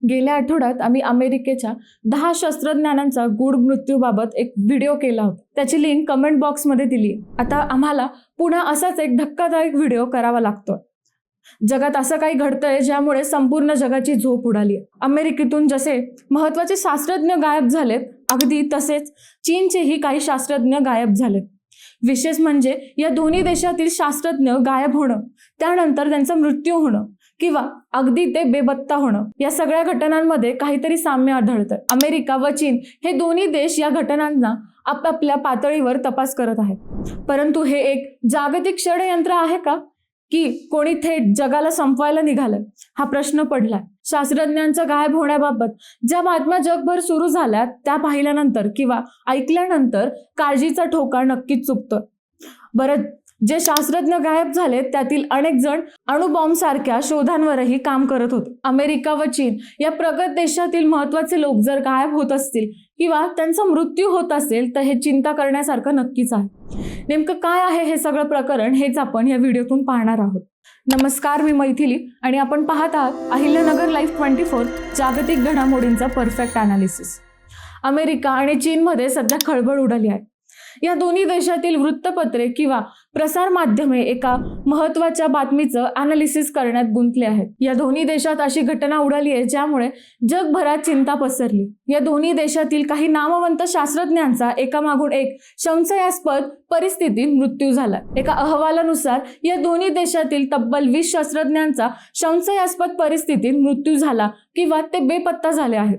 गेल्या आठवड्यात आम्ही अमेरिकेच्या 10 शास्त्रज्ञांचा गूढ मृत्यूबाबत एक व्हिडिओ केला होता. त्याची लिंक कमेंट बॉक्समध्ये दिली. आता आम्हाला पुन्हा असाच एक धक्कादायक व्हिडिओ करावा लागतोय. जगात असं काही घडतंय ज्यामुळे संपूर्ण जगाची झोप उडाली. अमेरिकेतून जसे महत्त्वाचे शास्त्रज्ञ गायब झालेत, अगदी तसेच चीनचेही काही शास्त्रज्ञ गायब झालेत. विशेष म्हणजे या दोन्ही देशातील शास्त्रज्ञ गायब होणं, त्यानंतर त्यांचा मृत्यू होणं किंवा अगदी ते बेपत्ता होणं, या सगळ्या घटनांमध्ये काहीतरी साम्य आढळतं. अमेरिका व चीन हे दोन्ही देश या घटनांना आपापल्या पातळीवर तपास करत आहेत. परंतु हे एक जागतिक षडयंत्र आहे का, की कोणी थेट जगाला संपवायला निघालंय, हा प्रश्न पडलाय. शास्त्रज्ञांच्या गायब होण्याबाबत ज्या बातम्या जगभर सुरू झाल्या त्या पाहिल्यानंतर किंवा ऐकल्यानंतर काळजीचा ठोका नक्कीच चुकतोय. बरं, जे शास्त्रज्ञ गायब झाले त्यातील अनेक जण अणुबॉम्ब सारख्या शोधांवरही काम करत होते. अमेरिका व चीन या प्रगत देशातील महत्त्वाचे लोक जर गायब होत असतील किंवा त्यांचा मृत्यू होत असेल तर हे चिंता करण्यासारखं नक्कीच आहे. नेमकं काय आहे हे सगळं प्रकरण, हेच आपण या व्हिडिओतून पाहणार आहोत. नमस्कार, मी मैथिली आणि आपण पाहत आहात अहिल्यानगर लाईव्ह 24 जागतिक घडामोडींचा परफेक्ट अनालिसिस. अमेरिका आणि चीनमध्ये सध्या खळबळ उडाली आहे. या दोन्ही देशातील वृत्तपत्रे किंवा प्रसार माध्यमे एका महत्त्वाच्या बातमीचं अनालिसिस करण्यात गुंतले आहेत. या दोन्ही देशात अशी घटना उडाली आहे ज्यामुळे जगभरात चिंता पसरली. या दोन्ही देशातील काही नामवंत शास्त्रज्ञांचा एकामागून एक संशयास्पद परिस्थितीत मृत्यू झाला. एका अहवालानुसार या दोन्ही देशातील तब्बल 20 शास्त्रज्ञांचा संशयास्पद परिस्थितीत मृत्यू झाला किंवा ते बेपत्ता झाले आहेत.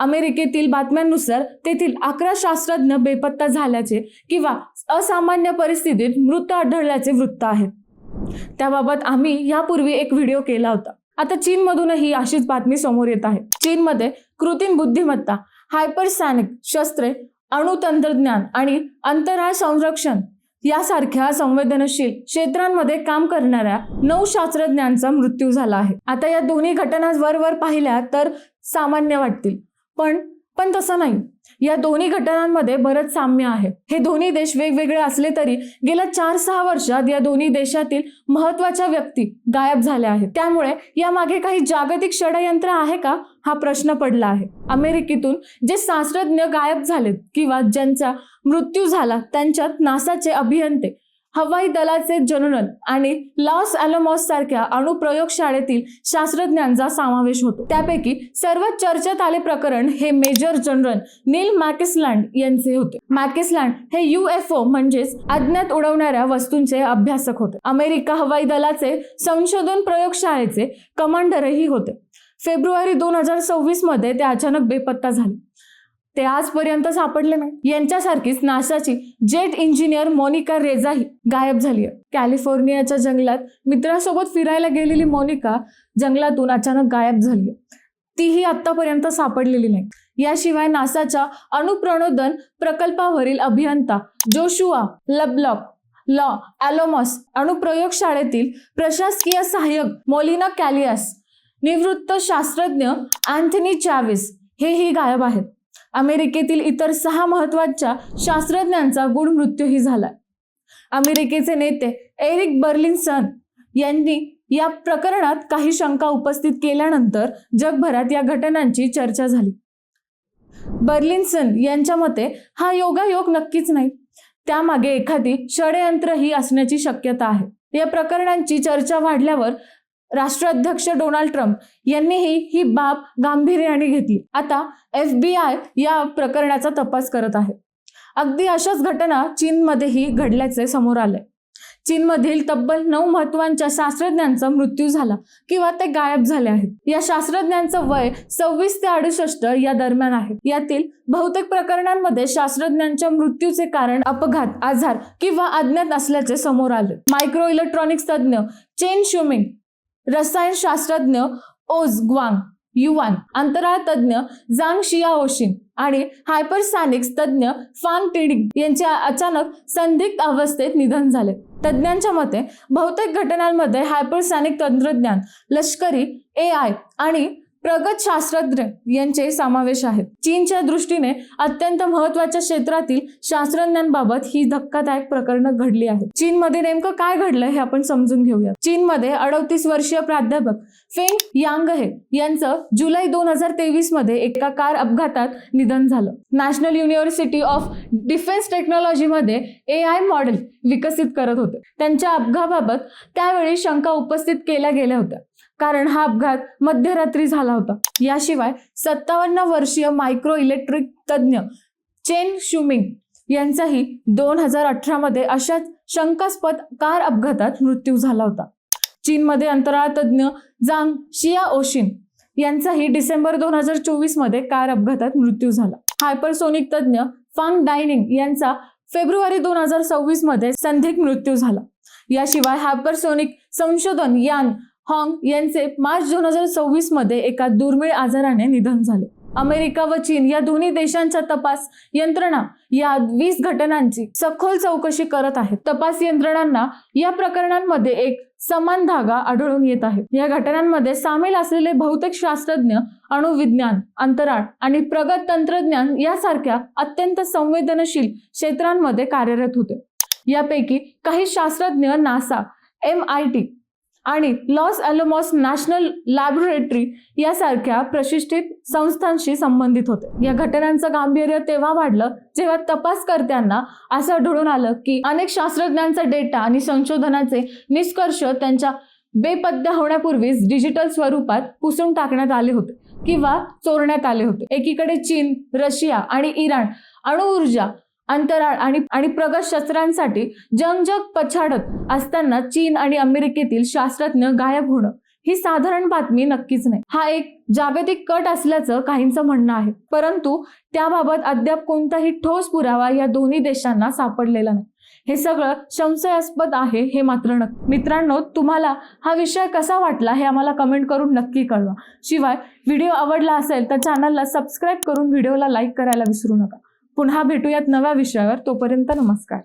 अमेरिकेतील बातम्यांनुसार तेथील 11 शास्त्रज्ञ बेपत्ता झाल्याचे किंवा असामान्य परिस्थितीत मृत आढळल्याचे वृत्त आहेत. त्याबाबत आम्ही यापूर्वी एक व्हिडिओ केला होता. आता चीनमधूनही अशीच बातमी समोर येत आहे. चीनमध्ये कृत्रिम बुद्धिमत्ता, हायपरसॉनिक शस्त्रे, अणुतंत्रज्ञान आणि अंतराळ संरक्षण यासारख्या संवेदनशील क्षेत्रांमध्ये काम करणाऱ्या 9 शास्त्रज्ञांचा मृत्यू झाला आहे. आता या दोन्ही घटना वरवर पाहिल्या तर सामान्य वाटतील, पण तसं नाही. या दोन्ही घटनांमध्ये बरंच साम्य आहे. हे दोन्ही देश वेगवेगळे असले तरी गेल्या 4-6 वर्षात या दोन्ही देशातील महत्त्वाच्या व्यक्ती गायब झाल्या आहेत. त्यामुळे यामागे काही जागतिक षडयंत्र आहे का, हा प्रश्न पडला आहे. अमेरिकेतून जे शास्त्रज्ञ गायब झालेत किंवा ज्यांचा मृत्यू झाला त्यांच्यात नासाचे अभियंते, हवाई दलाचे जनरल आणि लॉस अॅलमॉस सारख्या अणुप्रयोगशाळेतील शास्त्रज्ञांचा समावेश होतो. त्यापैकी सर्वात चर्चेत आले प्रकरण हे मेजर जनरल नील मॅकिसलँड यांचे होते. मॅकिसलँड हे UFO म्हणजेच अज्ञात उडवणाऱ्या वस्तूंचे अभ्यासक होते. अमेरिका हवाई दलाचे संशोधन प्रयोगशाळेचे कमांडरही होते. फेब्रुवारी 2026 मध्ये ते अचानक बेपत्ता झाले. ते आजपर्यंत सापडले नाही. यांच्यासारखीच नासाची जेट इंजिनियर मोनिका रेजाही गायब झाली आहे. कॅलिफोर्नियाच्या जंगलात मित्रासोबत फिरायला गेलेली मोनिका जंगलातून अचानक गायब झाली. तीही आतापर्यंत सापडलेली नाही. याशिवाय नासाच्या अणुप्रणोदन प्रकल्पावरील अभियंता जोशुआ लबलॉक, लॉ अॅलमॉस अणुप्रयोगशाळेतील प्रशासकीय सहाय्यक मोलिना कॅलियास, निवृत्त शास्त्रज्ञ अँथनी चॅविस हेही गायब आहेत. अमेरिकेतील इतर 6 महत्त्वाच्या शास्त्रज्ञांचा गूढ मृत्यूही झाला. अमेरिकेचे नेते एरिक बर्लिन्सन यांनी या प्रकरणात काही शंका उपस्थित केल्यानंतर जगभरात या घटनांची चर्चा झाली. बर्लिन्सन यांच्या मते हा योगायोग नक्कीच नाही, त्यामागे एखादी षडयंत्रही असण्याची शक्यता आहे. या प्रकरणांची चर्चा वाढल्यावर राष्ट्राध्यक्ष डोनाल्ड ट्रम्प यांनीही ही बाब गांभीर्याने घेतली. आता FBI या प्रकरणाचा तपास करत आहे. अगदी अशाच घटना चीनमध्येही घडल्याचे समोर आले. चीनमधील तब्बल 9 महत्त्वाच्या शास्त्रज्ञांचा मृत्यू झाला किंवा ते गायब झाले आहेत. या शास्त्रज्ञांचं वय 26 ते 68 या दरम्यान आहे. यातील बहुतेक प्रकरणांमध्ये शास्त्रज्ञांच्या मृत्यूचे कारण अपघात, आजार किंवा अज्ञात असल्याचे समोर आले. मायक्रो इलेक्ट्रॉनिक्स तज्ज्ञ चेन शुमिंग, रसायनशास्त्रज्ञ ओज ग्वांग युवान, अंतराळ तज्ज्ञ झांग शियाओशिन आणि हायपरसॉनिक्स तज्ज्ञ फांग टिडिंग यांचे अचानक संदिग्ध अवस्थेत निधन झाले. तज्ज्ञांच्या मते बहुतेक घटनांमध्ये हायपरसॉनिक तंत्रज्ञान, लष्करी AI आणि प्रगत शास्त्रज्ञ यांचे समावेश आहेत. चीनच्या दृष्टीने अत्यंत महत्त्वाच्या क्षेत्रातील शास्त्रज्ञांबाबत ही धक्कादायक प्रकरणं घडली आहेत. चीनमध्ये नेमकं काय घडलं हे आपण समजून घेऊया. चीनमध्ये 38 वर्षीय प्राध्यापक फेंग यांगहे यांचं जुलै 2023 मध्ये एका कार अपघातात निधन झालं. नॅशनल युनिव्हर्सिटी ऑफ डिफेन्स टेक्नॉलॉजीमध्ये AI मॉडेल विकसित करत होते. त्यांच्या अपघाताबाबत त्यावेळी शंका उपस्थित केल्या गेल्या होत्या, कारण हा अपघात मध्यरात्री झाला होता. याशिवाय 57 वर्षीय मायक्रो इलेक्ट्रिक तज्ज्ञ चेन शुमिंग यांचाही 2018 मध्ये अशाच शंकास्पद कार अपघातात मृत्यू झाला होता. चीनमध्ये अंतराळ तज्ज्ञ जांग शियाओशिन यांचाही डिसेंबर 2024 मध्ये कार अपघातात मृत्यू झाला. हायपरसोनिक तज्ज्ञ फांग डायनिंग यांचा फेब्रुवारी 2026 मध्ये संदिग्ध मृत्यू झाला. याशिवाय हायपरसोनिक संशोधन यान हॉंग यांचे मार्च 2026 मध्ये एका दुर्मिळ आजाराने निधन झाले. अमेरिका व चीन या दोन्ही देशांच्या तपास यंत्रणा या 20 घटनांची सखोल चौकशी करत आहेत. तपास यंत्रणांना या प्रकरणांमध्ये एक समान धागा आढळून येत आहे. या घटनांमध्ये सामील असलेले बहुतेक शास्त्रज्ञ अणुविज्ञान, अंतराळ आणि प्रगत तंत्रज्ञान यासारख्या अत्यंत संवेदनशील क्षेत्रांमध्ये कार्यरत होते. यापैकी काही शास्त्रज्ञ नासा, MIT आणि लॉस अलामोस नॅशनल लॅबोरेटरी यासारख्या प्रतिष्ठित संस्थांशी संबंधित होते. या घटनांचं गांभीर्य तेव्हा वाढलं जेव्हा तपासकर्त्यांना असं आढळून आलं की अनेक शास्त्रज्ञांचा डेटा आणि संशोधनाचे निष्कर्ष त्यांच्या बेपत्ता होण्यापूर्वीच डिजिटल स्वरूपात पुसून टाकण्यात आले होते किंवा चोरण्यात आले होते. एकीकडे चीन, रशिया आणि इराण अणुऊर्जा, अंतराळ आणि प्रगत शस्त्रांसाठी जग पछाडत असताना चीन आणि अमेरिकेतील शास्त्रज्ञ गायब होणं ही साधारण बातमी नक्कीच नाही. हा एक जागतिक कट असल्याचं काहींचं म्हणणं आहे, परंतु त्याबाबत अद्याप कोणताही ठोस पुरावा या दोन्ही देशांना सापडलेला नाही. हे सगळं संशयास्पद आहे हे मात्र नक्की. मित्रांनो, तुम्हाला हा विषय कसा वाटला हे आम्हाला कमेंट करून नक्की कळवा. शिवाय व्हिडिओ आवडला असेल तर चॅनलला सबस्क्राईब करून व्हिडिओला लाईक करायला विसरू नका. पुन्हा भेटूयात नव्या विषयावर. तोपर्यंत नमस्कार.